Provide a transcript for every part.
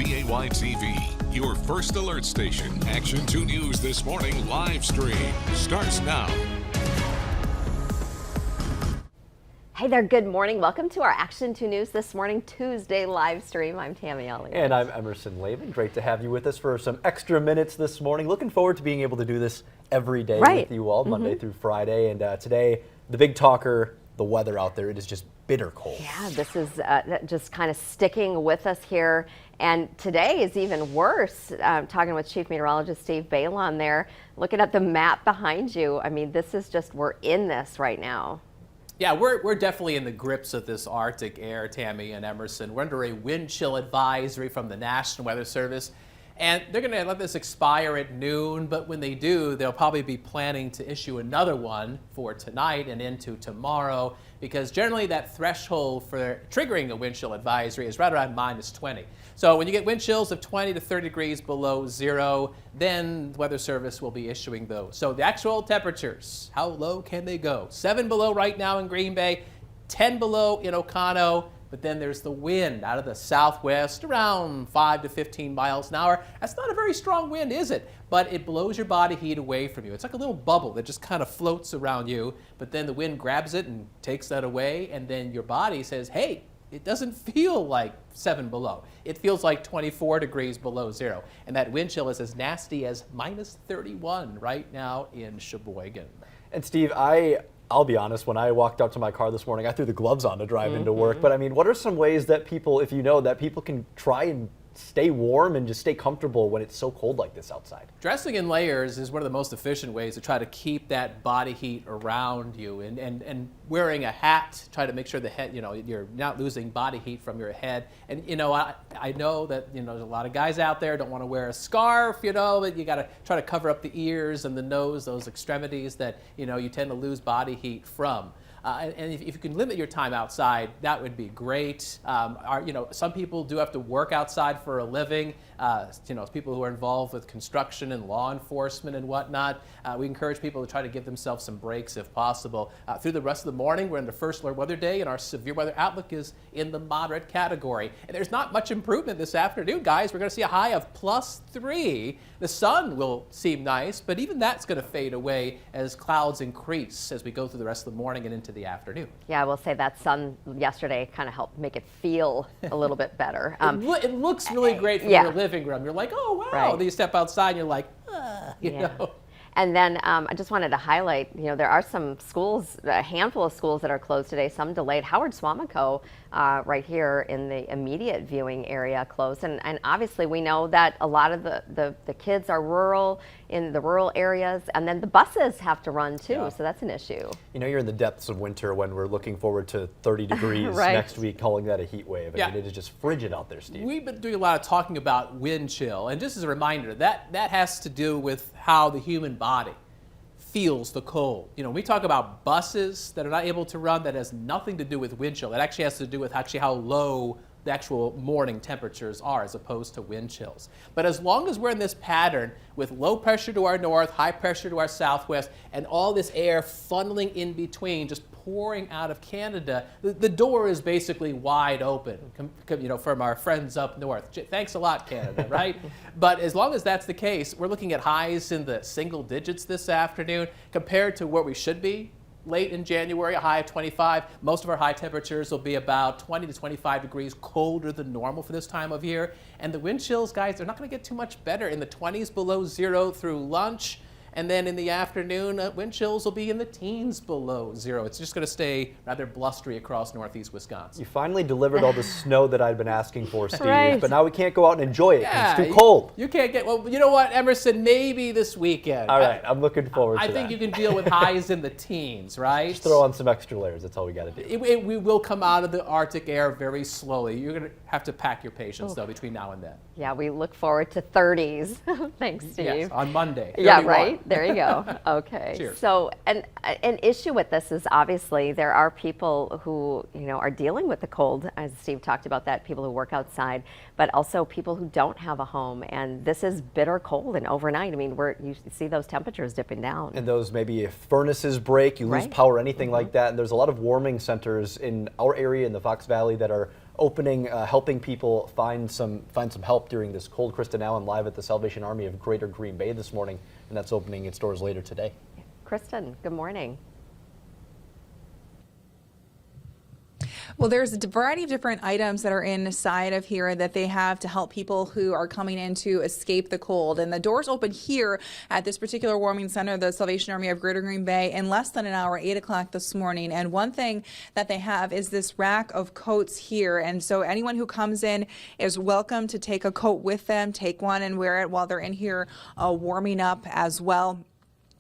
WBAY TV, your first alert station. Action 2 News This Morning live stream starts now. Hey there, good morning. Welcome to our Action 2 News This Morning Tuesday live stream. I'm Tammy Elliott. And I'm Emerson Lavin. Great to have you with us for some extra minutes this morning. Looking forward to being able to do this every day with you all, Monday through Friday. And today, the big talker, the weather out there, it is just bitter cold. Yeah, this is just kind of sticking with us here. And today is even worse. Talking with Chief Meteorologist Steve Balon there, looking at the map behind you. I mean, this is just, we're in this right now. Yeah, we're definitely in the grips of this Arctic air, Tammy and Emerson. We're under a wind chill advisory from the National Weather Service, and they're going to let this expire at noon, but when they do, they'll probably be planning to issue another one for tonight and into tomorrow, because generally that threshold for triggering a wind chill advisory is right around -20. So when you get wind chills of 20 to 30 degrees below zero, then the Weather Service will be issuing those. So the actual temperatures, how low can they go? 7 below right now in Green Bay, 10 below in Ocano, but then there's the wind out of the southwest, around 5 to 15 miles an hour. That's not a very strong wind, is it? But it blows your body heat away from you. It's like a little bubble that just kind of floats around you, but then the wind grabs it and takes that away, and then your body says, hey, it doesn't feel like 7 below. It feels like 24 degrees below zero. And that wind chill is as nasty as -31 right now in Sheboygan. And Steve, I'll be honest, when I walked out to my car this morning, I threw the gloves on to drive into work. But I mean, what are some ways that people, if you know, that people can try and stay warm and just stay comfortable when it's so cold like this outside? Dressing in layers is one of the most efficient ways to try to keep that body heat around you, and wearing a hat, try to make sure the head, you're not losing body heat from your head. And I know that there's a lot of guys out there don't want to wear a scarf, but you got to try to cover up the ears and the nose, those extremities that you tend to lose body heat from. And if you can limit your time outside, that would be great. Some people do have to work outside for a living. People who are involved with construction and law enforcement and whatnot. We encourage people to try to give themselves some breaks if possible. Through the rest of the morning, we're in the first alert weather day, and our severe weather outlook is in the moderate category. And there's not much improvement this afternoon, guys. We're going to see a high of +3. The sun will seem nice, but even that's going to fade away as clouds increase as we go through the rest of the morning and into the afternoon. Yeah, I will say that sun yesterday kind of helped make it feel a little bit better. It looks really great from your living room. You're like, oh, wow. Right. Then you step outside and you're like, you know. And then I just wanted to highlight, there are some schools, a handful of schools that are closed today, some delayed. Howard Swamico, right here in the immediate viewing area, closed. And obviously we know that a lot of the kids are rural, in the rural areas, and then the buses have to run too, so that's an issue. You're in the depths of winter when we're looking forward to 30 degrees next week, calling that a heat wave. I mean, it is just frigid out there, Steve. We've been doing a lot of talking about wind chill, and just as a reminder, that has to do with how the human body feels the cold. When we talk about buses that are not able to run, that has nothing to do with wind chill. It actually has to do with how low the actual morning temperatures are as opposed to wind chills. But as long as we're in this pattern with low pressure to our north, high pressure to our southwest, and all this air funneling in between, just pouring out of Canada, the door is basically wide open, from our friends up north. Thanks a lot, Canada, right? But as long as that's the case, we're looking at highs in the single digits this afternoon compared to where we should be. Late in January, a high of 25. Most of our high temperatures will be about 20 to 25 degrees colder than normal for this time of year. And the wind chills, guys, they're not going to get too much better. In the 20s below zero through lunch. And then in the afternoon, wind chills will be in the teens below zero. It's just going to stay rather blustery across northeast Wisconsin. You finally delivered all the snow that I'd been asking for, Steve, but now we can't go out and enjoy it because it's too cold. You can't get, well, you know what, Emerson, maybe this weekend. All right, I'm looking forward to that. I think you can deal with highs in the teens, right? Just throw on some extra layers. That's all we got to do. We will come out of the Arctic air very slowly. You're going to have to pack your patience, though, between now and then. Yeah, we look forward to 30s. Thanks, Steve. Yes, on Monday. Yeah, right. There you go. Okay. Cheers. So, an issue with this is obviously there are people who are dealing with the cold, as Steve talked about that, people who work outside, but also people who don't have a home. And this is bitter cold and overnight. I mean, you see those temperatures dipping down. And those, maybe if furnaces break, you lose power, anything like that. And there's a lot of warming centers in our area in the Fox Valley that are opening, helping people find some help during this cold. Kristen Allen live at the Salvation Army of Greater Green Bay this morning, and that's opening its doors later today. Kristen, good morning. Well, there's a variety of different items that are inside of here that they have to help people who are coming in to escape the cold. And the doors open here at this particular warming center, the Salvation Army of Greater Green Bay, in less than an hour, 8 o'clock this morning. And one thing that they have is this rack of coats here. And so anyone who comes in is welcome to take a coat with them, take one and wear it while they're in here warming up as well.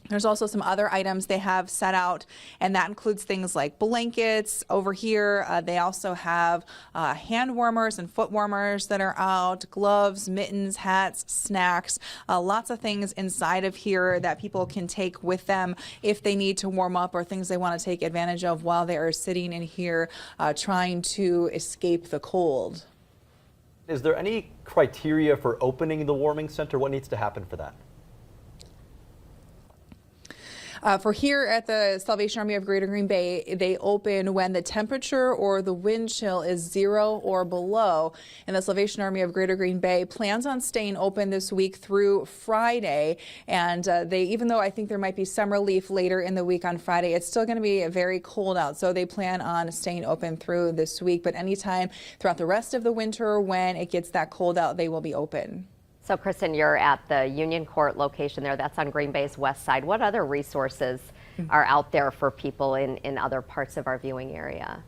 There's also some other items they have set out, and that includes things like blankets. Over here, they also have hand warmers and foot warmers that are out, gloves, mittens, hats, snacks, lots of things inside of here that people can take with them if they need to warm up or things they want to take advantage of while they are sitting in here trying to escape the cold. Is there any criteria for opening the warming center? What needs to happen for that? For here at the Salvation Army of Greater Green Bay, they open when the temperature or the wind chill is 0 or below. And the Salvation Army of Greater Green Bay plans on staying open this week through Friday. And even though I think there might be some relief later in the week on Friday, it's still going to be very cold out. So they plan on staying open through this week. But anytime throughout the rest of the winter when it gets that cold out, they will be open. So, Kristen, you're at the Union Court location there. That's on Green Bay's west side. What other resources are out there for people in other parts of our viewing area?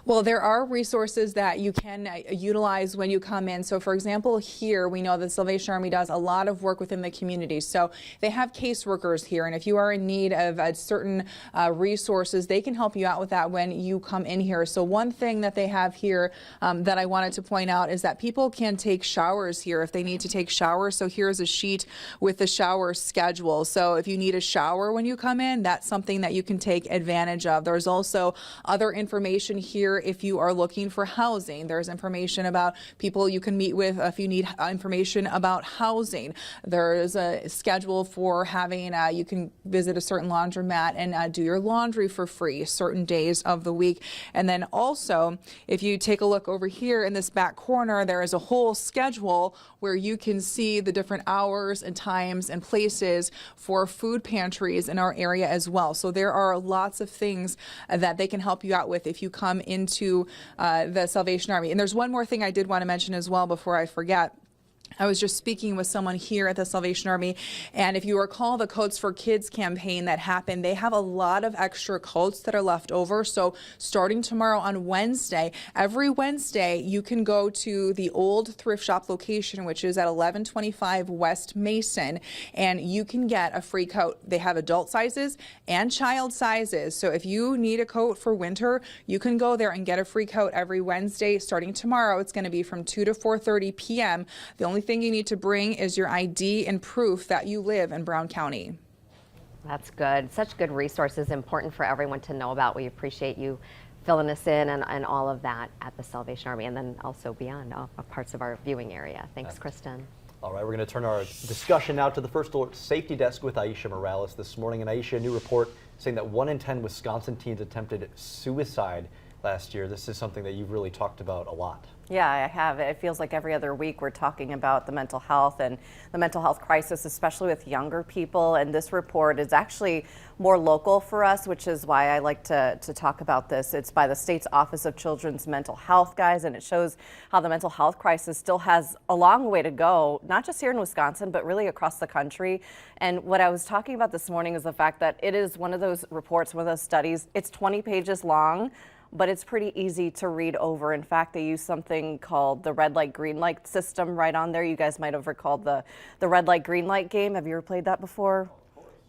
Well, there are resources that you can utilize when you come in. So, for example, here we know the Salvation Army does a lot of work within the community. So they have caseworkers here, and if you are in need of certain resources, they can help you out with that when you come in here. So one thing that they have here that I wanted to point out is that people can take showers here if they need to take showers. So here's a sheet with the shower schedule. So if you need a shower when you come in, that's something that you can take advantage of. There's also other information here if you are looking for housing. There's information about people you can meet with if you need information about housing. There's a schedule for having, you can visit a certain laundromat and do your laundry for free certain days of the week. And then also, if you take a look over here in this back corner, there is a whole schedule where you can see the different hours and times and places for food pantries in our area as well. So there are lots of things that they can help you out with if you come into the Salvation Army. And there's one more thing I did want to mention as well before I forget. I was just speaking with someone here at the Salvation Army, and if you recall the Coats for Kids campaign that happened, they have a lot of extra coats that are left over. So starting tomorrow on Wednesday, every Wednesday, you can go to the old thrift shop location, which is at 1125 West Mason, and you can get a free coat. They have adult sizes and child sizes. So if you need a coat for winter, you can go there and get a free coat every Wednesday. Starting tomorrow, it's going to be from 2 to 4:30 p.m. The only thing you need to bring is your ID and proof that you live in Brown County. That's good. Such good resources, important for everyone to know about. We appreciate you filling us in and all of that at the Salvation Army, and then also beyond parts of our viewing area. Thanks, Kristen. All right, we're going to turn our discussion now to the First Alert Safety Desk with Aisha Morales this morning. And Aisha, a new report saying that 1 in 10 Wisconsin teens attempted suicide last year. This is something that you've really talked about a lot. Yeah, I have. It feels like every other week we're talking about the mental health and the mental health crisis, especially with younger people. And this report is actually more local for us, which is why I like to talk about this. It's by the state's Office of Children's Mental Health, guys, and it shows how the mental health crisis still has a long way to go, not just here in Wisconsin, but really across the country. And what I was talking about this morning is the fact that it is one of those reports, one of those studies. It's 20 pages long, but it's pretty easy to read over. In fact, they use something called the red light, green light system right on there. You guys might have recalled the red light, green light game. Have you ever played that before?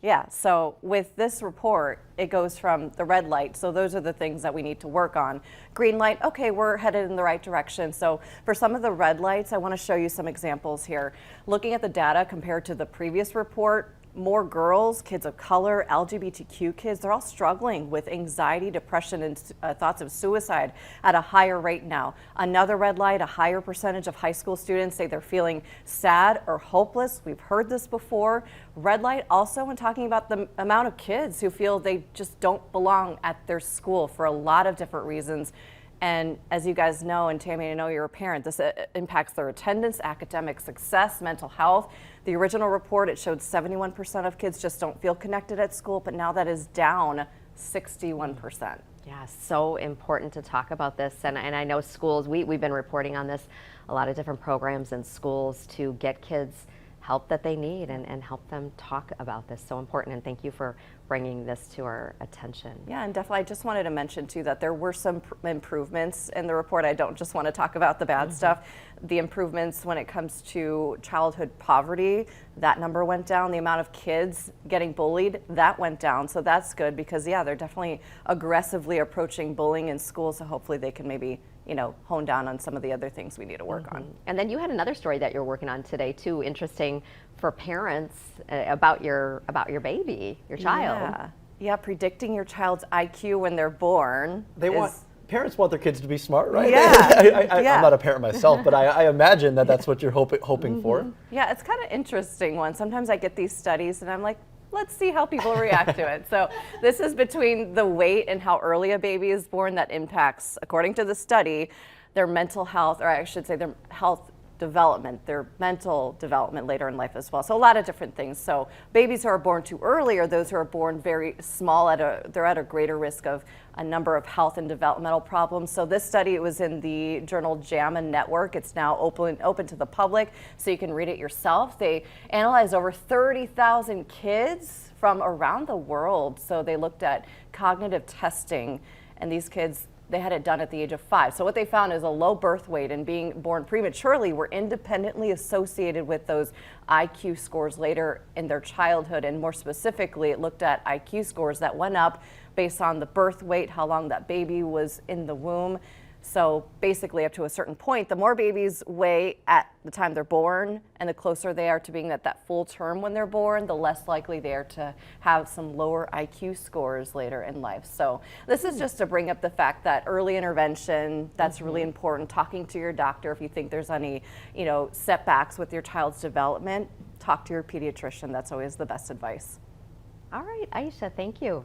Yeah, so with this report, it goes from the red light, so those are the things that we need to work on. Green light, okay, we're headed in the right direction. So for some of the red lights, I want to show you some examples here. Looking at the data compared to the previous report, more girls, kids of color, LGBTQ kids, they're all struggling with anxiety, depression, and thoughts of suicide at a higher rate now. Another red light, a higher percentage of high school students say they're feeling sad or hopeless. We've heard this before. Red light also when talking about the amount of kids who feel they just don't belong at their school for a lot of different reasons. And as you guys know, and Tammy, I know you're a parent, this impacts their attendance, academic success, mental health. The original report, it showed 71% of kids just don't feel connected at school, but now that is down 61%. Yeah, so important to talk about this. And I know schools, we've been reporting on this, a lot of different programs in schools to get kids help that they need and help them talk about this. So important, and thank you for bringing this to our attention. Yeah, and definitely I just wanted to mention too that there were some improvements in the report. I don't just want to talk about the bad stuff. The improvements when it comes to childhood poverty, that number went down. The amount of kids getting bullied, that went down. So that's good because yeah, they're definitely aggressively approaching bullying in school. So hopefully they can maybe, you know, hone down on some of the other things we need to work on. And then you had another story that you're working on today too, interesting for parents about your baby, your child. Yeah, predicting your child's IQ when they're born. Parents want their kids to be smart, right? Yeah. I'm not a parent myself, but I imagine that that's what you're hoping for. Yeah, it's kind of interesting one. Sometimes I get these studies and I'm like, let's see how people react to it. So this is between the weight and how early a baby is born that impacts, according to the study, their mental health, or I should say their health development, their mental development later in life as well. So a lot of different things. So babies who are born too early or those who are born very small, they're at a greater risk of a number of health and developmental problems. So this study, it was in the journal JAMA Network. It's now open to the public, so you can read it yourself. They analyzed over 30,000 kids from around the world. So they looked at cognitive testing, and these kids, they had it done at the age of 5. So what they found is a low birth weight and being born prematurely were independently associated with those IQ scores later in their childhood. And more specifically, it looked at IQ scores that went up based on the birth weight, how long that baby was in the womb. So basically up to a certain point, the more babies weigh at the time they're born and the closer they are to being at that full term when they're born, the less likely they are to have some lower IQ scores later in life. So this is just to bring up the fact that early intervention, that's really important. Talking to your doctor if you think there's any, setbacks with your child's development, talk to your pediatrician. That's always the best advice. All right, Aisha, thank you.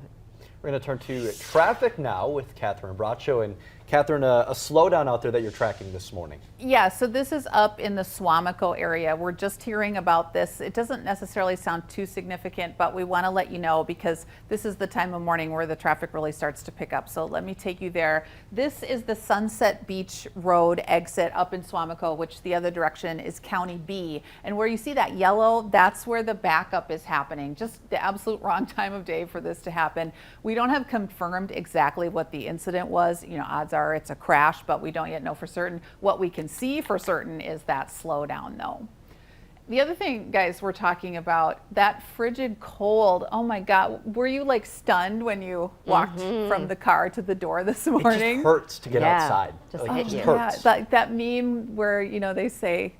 We're going to turn to traffic now with Catherine Bracho. And Catherine, a slowdown out there that you're tracking this morning. Yeah, so this is up in the Suamico area. We're just hearing about this. It doesn't necessarily sound too significant, but we want to let you know because this is the time of morning where the traffic really starts to pick up. So let me take you there. This is the Sunset Beach Road exit up in Suamico, which the other direction is County B. And where you see that yellow, that's where the backup is happening. Just the absolute wrong time of day for this to happen. We don't have confirmed exactly what the incident was. Odds are it's a crash, but we don't yet know for certain. What we can see for certain is that slowdown though. The other thing, guys, we're talking about, that frigid cold. Oh my God, were you like stunned when you walked from the car to the door this morning? It just hurts to get outside. Just it just hit you. hurts. Yeah, that meme where, they say,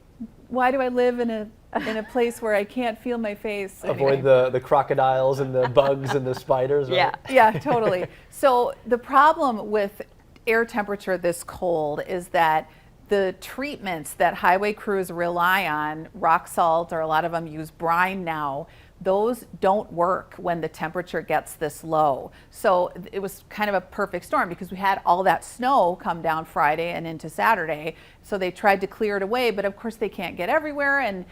why do I live in a place where I can't feel my face? Avoid the crocodiles and the bugs and the spiders, right? Yeah, totally. So the problem with air temperature this cold is that the treatments that highway crews rely on, rock salt, or a lot of them use brine now, those don't work when the temperature gets this low. So it was kind of a perfect storm because we had all that snow come down Friday and into Saturday. So they tried to clear it away, but of course they can't get everywhere, and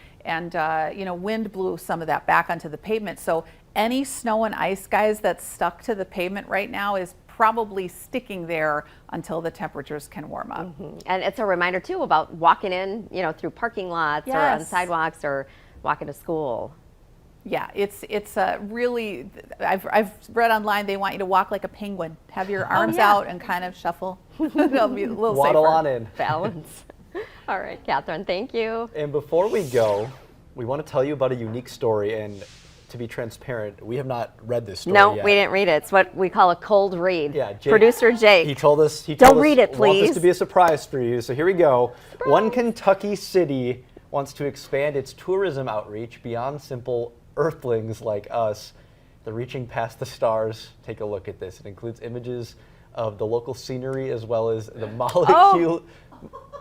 wind blew some of that back onto the pavement. So any snow and ice, guys, that's stuck to the pavement right now is probably sticking there until the temperatures can warm up. And it's a reminder too about walking in, through parking lots or on sidewalks or walking to school. Yeah, it's really, I've read online they want you to walk like a penguin, have your arms out and kind of shuffle. It'll be a little Waddle safer. on in. Balance. All right, Catherine, thank you. And before we go, we want to tell you about a unique story. And to be transparent, we have not read this story No, yet. we didn't read it. It's what we call a cold read. Yeah, Jake, Producer Jake. He told us. Don't read it, Want please. this to be a surprise for you. So here we go. One Kentucky city wants to expand its tourism outreach beyond simple earthlings like us. They're reaching past the stars. Take a look at this. It includes images of the local scenery as well as the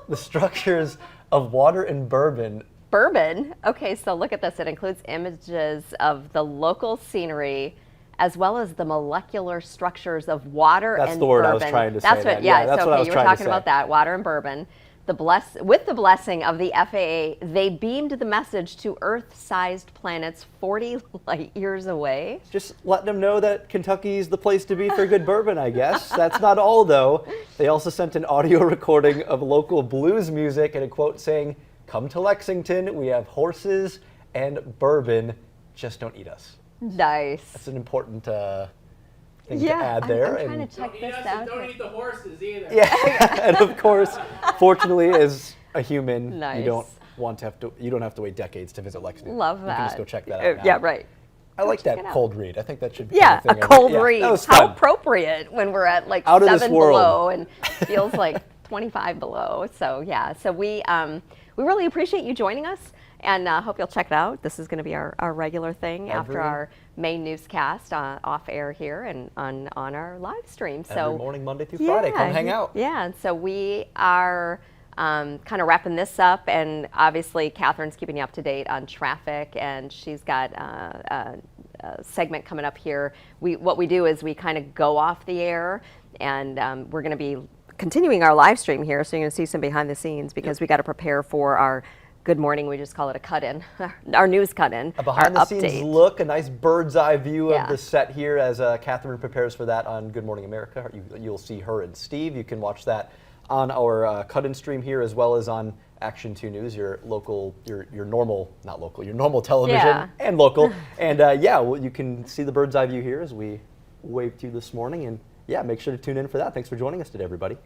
the structures of water and bourbon. Bourbon? Okay, so look at this. It includes images of the local scenery as well as the molecular structures of water and bourbon. That's the word I was trying to say. That's what, yeah, that's so what I okay, was you were trying to talking say. about that, water and bourbon. With the blessing of the FAA, they beamed the message to Earth-sized planets 40 light years away. Just letting them know that Kentucky's the place to be for good bourbon, I guess. That's not all, though. They also sent an audio recording of local blues music and a quote saying, "Come to Lexington, we have horses and bourbon, just don't eat us." Nice. That's an important thing to add there. I'm trying to check this out. Don't eat the horses either. Yeah, and of course, fortunately, as a human, Nice. you don't have to wait decades to visit Lexington. Love You that. can just go check that out now. Yeah, right. I like check that it out. cold read. I think that should be Yeah, kind a of thing. cold Yeah, read. that was How fun. appropriate when we're at like Out of this 7 world. below and feels like 25 below. So yeah, so we really appreciate you joining us, and hope you'll check it out. This is going to be our regular thing after our main newscast off air here and on our live stream. So Every morning, Monday through Friday, come hang out. Yeah, and so we are kind of wrapping this up, and obviously Catherine's keeping you up to date on traffic, and she's got a segment coming up here. What we do is we kind of go off the air, and we're going to be continuing our live stream here, so you're going to see some behind the scenes because we got to prepare for our Good Morning, we just call it a cut-in, our news cut-in, A behind-the-scenes update. look, a nice bird's-eye view Yeah. of the set here as Catherine prepares for that on Good Morning America. You'll see her and Steve. You can watch that on our cut-in stream here as well as on Action 2 News, your local, your normal, not local, your normal television Yeah. and local. And you can see the bird's-eye view here as we wave to you this morning. And yeah, make sure to tune in for that. Thanks for joining us today, everybody.